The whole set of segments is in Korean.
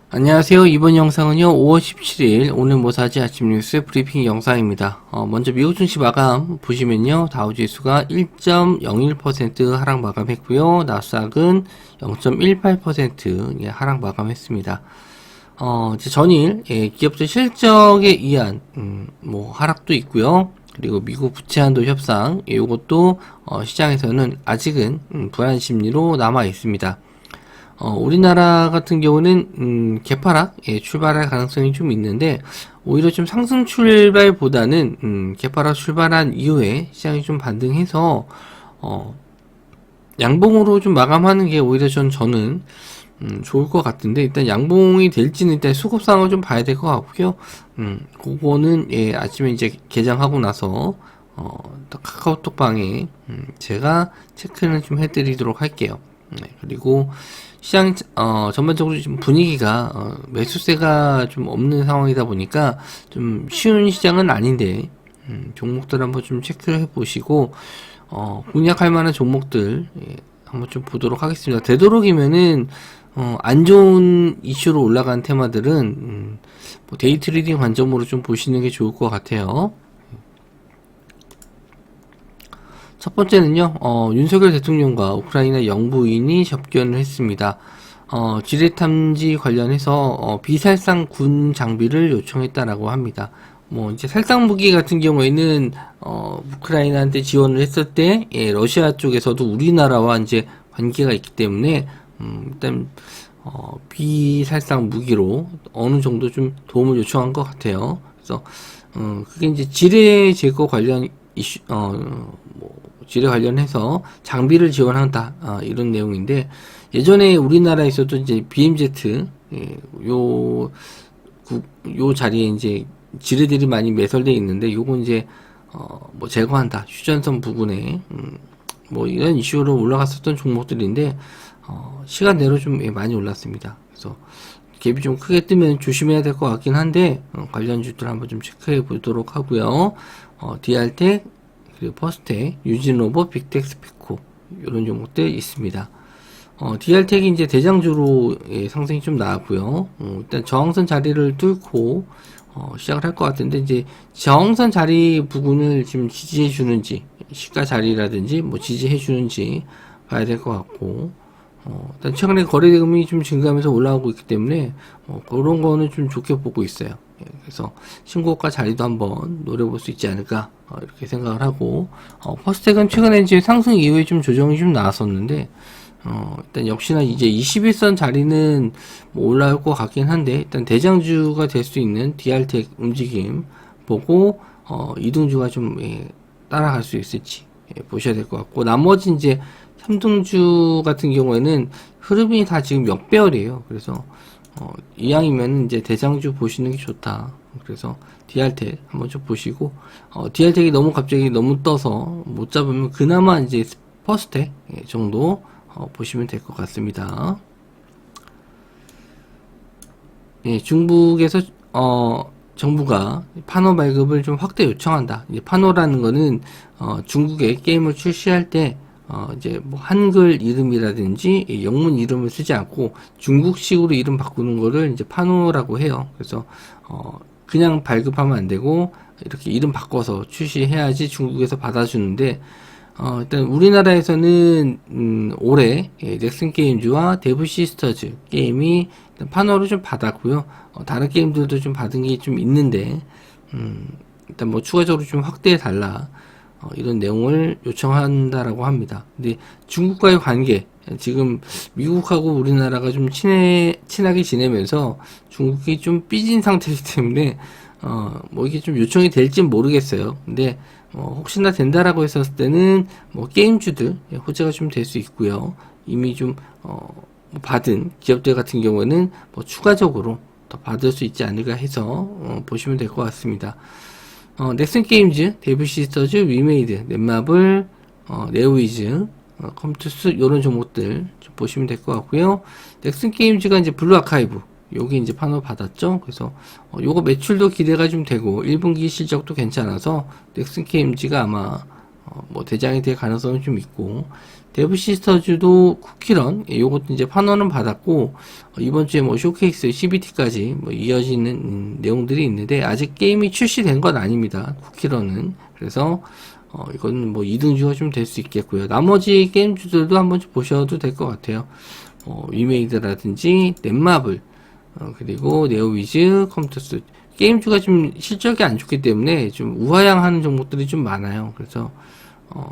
안녕하세요. 이번 영상은요, 5월 17일 오늘 뭐 사지 아침 뉴스 브리핑 영상입니다. 먼저 미국 증시 마감 보시면요, 다우지수가 1.01% 하락 마감했고요, 나스닥은 0.18% 하락 마감했습니다. 이제 전일 기업들 실적에 의한 뭐 하락도 있고요. 그리고 미국 부채 한도 협상 요것도 시장에서는 아직은 불안 심리로 남아 있습니다. 우리나라 같은 경우는 개파락 출발할 가능성이 좀 있는데, 오히려 좀 상승 출발보다는 개파락 출발한 이후에 시장이 좀 반등해서 양봉으로 좀 마감하는 게 오히려 저는 좋을 것 같은데, 일단 양봉이 될지는 일단 수급 상황을 좀 봐야 될 것 같고요. 그거는 아침에 이제 개장하고 나서 카카오톡 방에 제가 체크를 좀 해드리도록 할게요. 그리고 시장 전반적으로 지금 분위기가 매수세가 좀 없는 상황이다 보니까 좀 쉬운 시장은 아닌데, 종목들 한번 좀 체크를 해보시고 공략할 만한 종목들 한번 좀 보도록 하겠습니다. 되도록이면은 안 좋은 이슈로 올라간 테마들은 뭐 데이 트레이딩 관점으로 좀 보시는 게 좋을 것 같아요. 첫 번째는요, 윤석열 대통령과 우크라이나 영부인이 접견을 했습니다. 지뢰탐지 관련해서 비살상 군 장비를 요청했다라고 합니다. 뭐 이제 살상 무기 같은 경우에는 우크라이나한테 지원을 했을 때 러시아 쪽에서도 우리나라와 이제 관계가 있기 때문에 일단 비살상 무기로 어느 정도 좀 도움을 요청한 것 같아요. 그래서 그게 이제 지뢰 제거 관련 이슈 뭐 지뢰 관련해서 장비를 지원한다 이런 내용인데, 예전에 우리나라에서도 이제 BMZ 요 자리에 이제 지뢰들이 많이 매설되어 있는데, 요거 이제 뭐 제거한다, 휴전선 부분에 뭐 이런 이슈로 올라갔었던 종목들인데 시간 내로 좀 많이 올랐습니다. 그래서 갭이 좀 크게 뜨면 조심해야 될 것 같긴 한데, 관련주들 한번 좀 체크해 보도록 하고요. DR텍, 그리고 퍼스텍, 유진로버, 빅텍스피코 이런 종목들 있습니다. DR텍이 이제 대장주로 상승이 좀 나왔고요. 일단 저항선 자리를 뚫고 시작을 할 것 같은데, 이제 저항선 자리 부분을 지금 지지해 주는지, 시가 자리라든지 뭐 지지해 주는지 봐야 될 것 같고, 일단 최근에 거래대금이 좀 증가하면서 올라오고 있기 때문에 그런 거는 좀 좋게 보고 있어요. 그래서 신고가 자리도 한번 노려볼 수 있지 않을까 이렇게 생각을 하고, 퍼스텍은 최근에 이제 상승 이후에 좀 조정이 좀 나왔었는데, 일단 역시나 이제 21선 자리는 뭐 올라올 것 같긴 한데, 일단 대장주가 될 수 있는 DR텍 움직임 보고 이등주가 좀 따라갈 수 있을지 보셔야 될 것 같고, 나머지 이제 3등주 같은 경우에는 흐름이 다 지금 역배열이에요. 그래서 이왕이면 이제 대장주 보시는 게 좋다. 그래서 DR텍 한번 좀 보시고, DR텍이 너무 갑자기 너무 떠서 못 잡으면 그나마 이제 퍼스텍 정도 보시면 될 것 같습니다. 중국에서 정부가 파노 발급을 좀 확대 요청한다. 이제 파노라는 거는 중국에 게임을 출시할 때 이제 뭐 한글 이름이라든지 영문 이름을 쓰지 않고 중국식으로 이름 바꾸는 거를 이제 파노라고 해요. 그래서 그냥 발급하면 안 되고 이렇게 이름 바꿔서 출시해야지 중국에서 받아주는데, 일단 우리나라에서는 올해 넥슨 게임즈와 데브 시스터즈 게임이 일단 파노를 좀 받았고요. 다른 게임들도 좀 받은 게 좀 있는데, 일단 뭐 추가적으로 좀 확대해 달라 이런 내용을 요청한다라고 합니다. 근데 중국과의 관계, 지금 미국하고 우리나라가 좀 친하게 지내면서 중국이 좀 삐진 상태이기 때문에 뭐 이게 좀 요청이 될진 모르겠어요. 근데 혹시나 된다라고 했었을 때는 뭐 게임주들 호재가 좀 될 수 있고요. 이미 좀 받은 기업들 같은 경우에는 뭐 추가적으로 더 받을 수 있지 않을까 해서 보시면 될 것 같습니다. 넥슨 게임즈, 데브 시스터즈, 위메이드, 넷마블, 네오이즈, 컴투스 이런 종목들 좀 보시면 될 것 같고요. 넥슨 게임즈가 이제 블루 아카이브 요게 이제 판호 받았죠. 그래서 요거 매출도 기대가 좀 되고 1분기 실적도 괜찮아서 넥슨 게임즈가 아마 뭐 대장이 될 가능성이 좀 있고, 데브 시스터즈도 쿠키런, 요것도 이제 판원은 받았고, 이번 주에 뭐 쇼케이스 CBT까지 뭐 이어지는 내용들이 있는데, 아직 게임이 출시된 건 아닙니다. 쿠키런은. 그래서, 이건 뭐 2등주가 좀 될 수 있겠고요. 나머지 게임주들도 한번 좀 보셔도 될 것 같아요. 위메이드라든지, 넷마블, 그리고 네오위즈, 컴퓨터스. 게임주가 좀 실적이 안 좋기 때문에 좀 우하향하는 종목들이 좀 많아요. 그래서,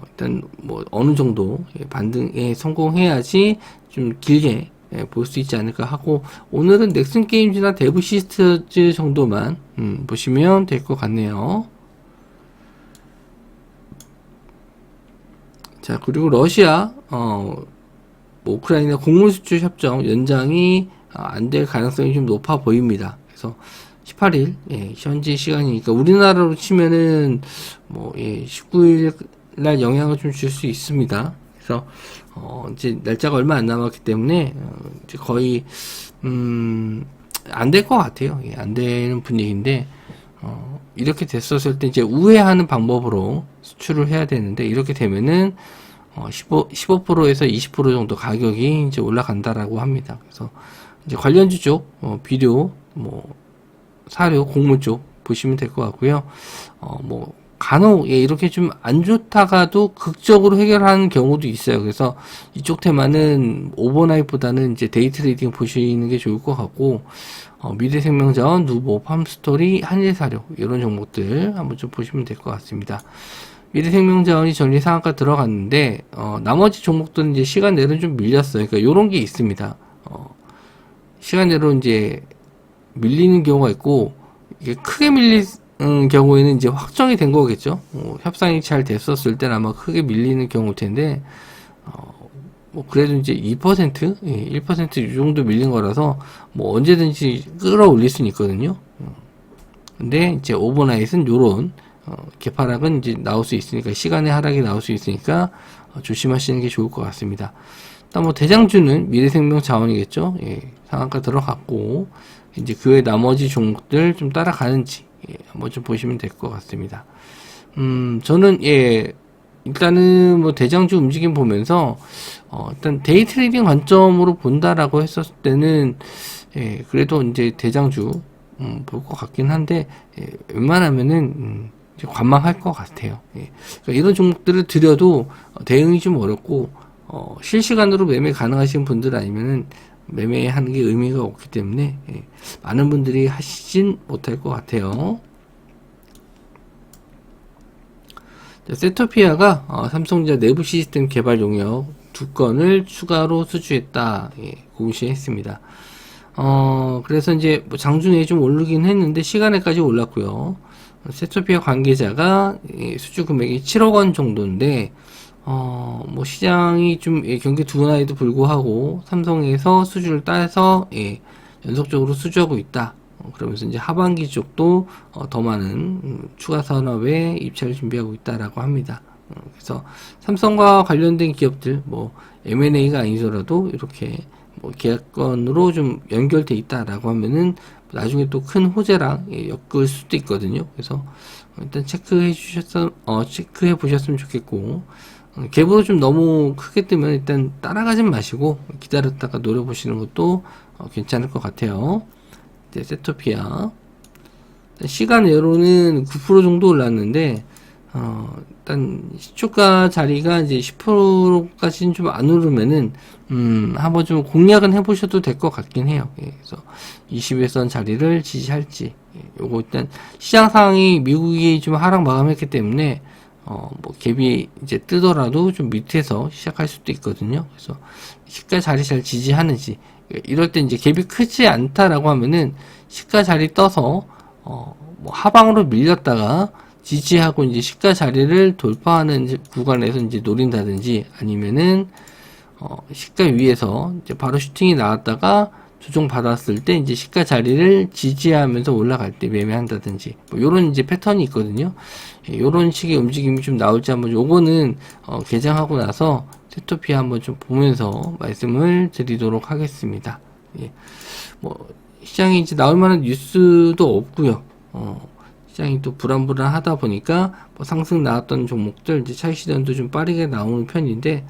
일단 뭐 어느 정도 반등에 성공해야지 좀 길게 볼 수 있지 않을까 하고, 오늘은 넥슨 게임즈나 데브 시스터즈 정도만 보시면 될 것 같네요. 자, 그리고 러시아 뭐 우크라이나 곡물 수출 협정 연장이 안 될 가능성이 좀 높아 보입니다. 그래서 18일 현지 시간이니까 우리나라로 치면은 뭐 19일 날 영향을 좀 줄 수 있습니다. 그래서 이제 날짜가 얼마 안 남았기 때문에 이제 거의 안 될 것 같아요. 안 되는 분위기인데 이렇게 됐었을 때 이제 우회하는 방법으로 수출을 해야 되는데, 이렇게 되면은 15%에서 20% 정도 가격이 이제 올라간다라고 합니다. 그래서 이제 관련주 쪽 비료, 뭐 사료, 곡물 쪽 보시면 될 것 같고요. 뭐 간혹 이렇게 좀 안 좋다가도 극적으로 해결하는 경우도 있어요. 그래서 이쪽 테마는 오버나잇보다는 이제 데이 트레이딩 보시는 게 좋을 것 같고, 미래생명자원, 누보, 팜스토리, 한일사료 이런 종목들 한번 좀 보시면 될 것 같습니다. 미래생명자원이 전일 상한가 들어갔는데 나머지 종목들은 이제 시간 내로 좀 밀렸어요. 그러니까 이런 게 있습니다. 시간 내로 이제 밀리는 경우가 있고, 이게 크게 밀리는 경우에는 이제 확정이 된 거겠죠. 협상이 잘 됐었을 때는 아마 크게 밀리는 경우일 텐데, 뭐 그래도 이제 2%, 1% 이 정도 밀린 거라서 뭐 언제든지 끌어올릴 수는 있거든요. 근데 이제 오버나잇은 요런 개파락은 이제 나올 수 있으니까, 시간의 하락이 나올 수 있으니까 조심하시는 게 좋을 것 같습니다. 일단 뭐 대장주는 미래생명 자원이겠죠. 상한가 들어갔고, 이제 그 외 나머지 종목들 좀 따라가는지 한번 좀 보시면 될 것 같습니다. 저는 일단은 뭐 대장주 움직임 보면서 일단 데이 트레이딩 관점으로 본다라고 했었을 때는 그래도 이제 대장주 볼 것 같긴 한데, 웬만하면은 이제 관망할 것 같아요. 그러니까 이런 종목들을 들여도 대응이 좀 어렵고, 실시간으로 매매 가능하신 분들 아니면은 매매하는 게 의미가 없기 때문에 많은 분들이 하시진 못할 것 같아요. 자, 세토피아가 삼성전자 내부 시스템 개발 용역 2건을 추가로 수주했다, 공시했습니다. 그래서 이제 뭐 장중에 좀 오르긴 했는데 시간에까지 올랐고요. 세토피아 관계자가 수주 금액이 7억 원 정도인데, 뭐 시장이 좀 경기 둔화에도 불구하고 삼성에서 수주를 따서 연속적으로 수주하고 있다. 그러면서 이제 하반기 쪽도 더 많은 추가 산업에 입찰을 준비하고 있다라고 합니다. 그래서 삼성과 관련된 기업들, 뭐 M&A가 아니더라도 이렇게 뭐 계약건으로 좀 연결돼 있다라고 하면은 나중에 또 큰 호재랑 엮을 수도 있거든요. 그래서 일단 체크해 보셨으면 좋겠고, 갭으로 좀 너무 크게 뜨면 일단 따라가진 마시고 기다렸다가 노려보시는 것도 괜찮을 것 같아요. 이제 세토피아 시간 외로는 9% 정도 올랐는데, 일단 시초가 자리가 이제 10%까지는 좀 안 오르면은 한번 좀 공략은 해보셔도 될 것 같긴 해요. 그래서 20일선 자리를 지지할지, 요거 일단 시장 상황이 미국이 좀 하락 마감했기 때문에 뭐 갭이 이제 뜨더라도 좀 밑에서 시작할 수도 있거든요. 그래서 시가 자리 잘 지지하는지, 이럴 때 이제 갭이 크지 않다라고 하면은 시가 자리 떠서 뭐 하방으로 밀렸다가 지지하고 이제 시가 자리를 돌파하는 구간에서 이제 노린다든지, 아니면은 시가 위에서 이제 바로 슈팅이 나왔다가 조정 받았을 때 이제 시가 자리를 지지하면서 올라갈 때 매매한다든지, 뭐 요런 이제 패턴이 있거든요. 요런 식의 움직임이 좀 나올지 한번, 요거는 개장하고 나서 세토피아 한번 좀 보면서 말씀을 드리도록 하겠습니다. 뭐 시장에 이제 나올 만한 뉴스도 없고요. 시장이 또 불안불안하다 보니까 뭐 상승 나왔던 종목들 이제 차익 실현도 좀 빠르게 나오는 편인데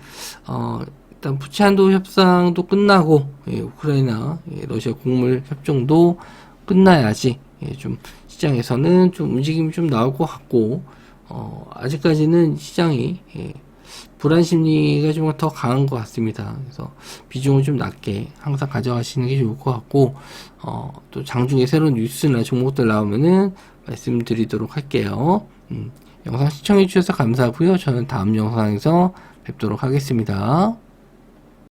일단 부채 한도 협상도 끝나고 우크라이나 러시아 곡물 협정도 끝나야지 좀 시장에서는 좀 움직임이 좀 나올 것 같고 아직까지는 시장이 불안 심리가 좀 더 강한 것 같습니다. 그래서 비중을 좀 낮게 항상 가져가시는 게 좋을 것 같고 또 장중에 새로운 뉴스나 종목들 나오면은 말씀드리도록 할게요. 영상 시청해 주셔서 감사하고요. 저는 다음 영상에서 뵙도록 하겠습니다.